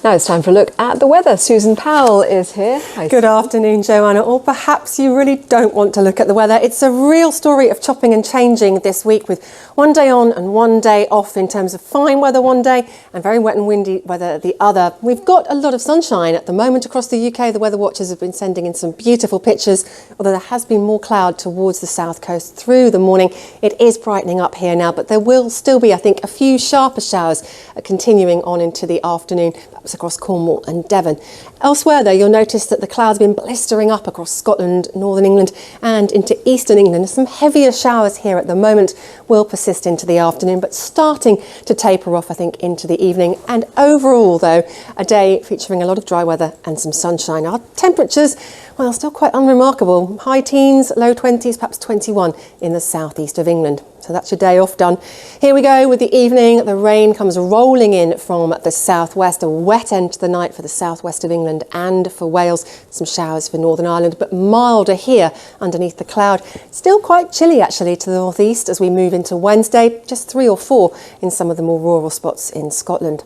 Now it's time for a look at the weather. Susan Powell is here. Hi, Good afternoon, Joanna. Or perhaps you really don't want to look at the weather. It's a real story of chopping and changing this week, with one day on and one day off in terms of fine weather one day and very wet and windy weather the other. We've got a lot of sunshine at the moment across the UK. The weather watchers have been sending in some beautiful pictures, although there has been more cloud towards the south coast through the morning. It is brightening up here now, but there will still be, I think, a few sharper showers continuing on into the afternoon. That was across Cornwall and Devon. Elsewhere, though, you'll notice that the clouds have been blistering up across Scotland, northern England and into eastern England. Some heavier showers here at the moment will persist into the afternoon, but starting to taper off, I think, into the evening. And overall, though, a day featuring a lot of dry weather and some sunshine. Our temperatures, well, still quite unremarkable. High teens, low 20s, perhaps 21 in the southeast of England. So that's your day off done. Here we go with the evening. The rain comes rolling in from the southwest, a wet end to the night for the southwest of England and for Wales. Some showers for Northern Ireland, but milder here underneath the cloud. Still quite chilly actually to the northeast as we move into Wednesday, just 3 or 4 in some of the more rural spots in Scotland.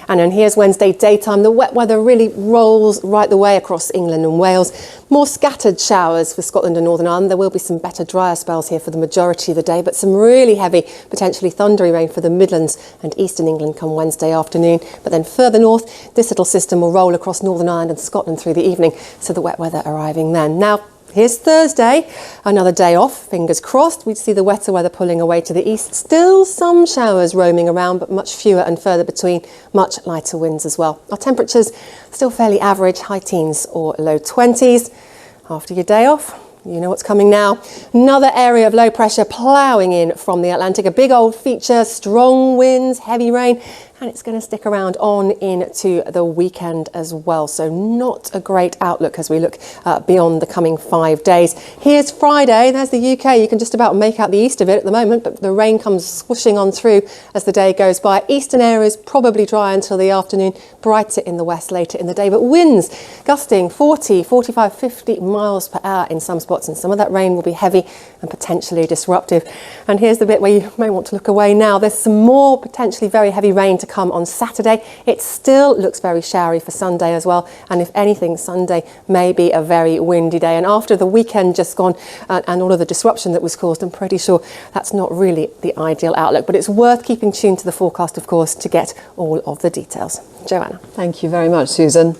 And then here's Wednesday daytime. The wet weather really rolls right the way across England and Wales. More scattered showers for Scotland and Northern Ireland. There will be some better drier spells here for the majority of the day, but some really heavy, potentially thundery rain for the Midlands and eastern England come Wednesday afternoon. But then further north, this little system will roll across Northern Ireland and Scotland through the evening, so the wet weather arriving then. Now, here's Thursday, another day off, fingers crossed. We'd see the wetter weather pulling away to the east. Still some showers roaming around, but much fewer and further between, much lighter winds as well. Our temperatures still fairly average, high teens or low 20s. After your day off, you know what's coming now. Another area of low pressure ploughing in from the Atlantic. A big old feature, strong winds, heavy rain, and it's going to stick around on into the weekend as well. So not a great outlook as we look beyond the coming 5 days. Here's Friday. There's the UK. You can just about make out the east of it at the moment, but the rain comes swooshing on through as the day goes by. Eastern areas probably dry until the afternoon, brighter in the west later in the day, but winds gusting 40, 45, 50 miles per hour in some spots, and some of that rain will be heavy and potentially disruptive. And here's the bit where you may want to look away now. There's some more potentially very heavy rain to come on Saturday. It still looks very showery for Sunday as well, and if anything, Sunday may be a very windy day. And after the weekend just gone and all of the disruption that was caused, I'm pretty sure that's not really the ideal outlook, but it's worth keeping tuned to the forecast, of course, to get all of the details. Joanna. Thank you very much, Susan.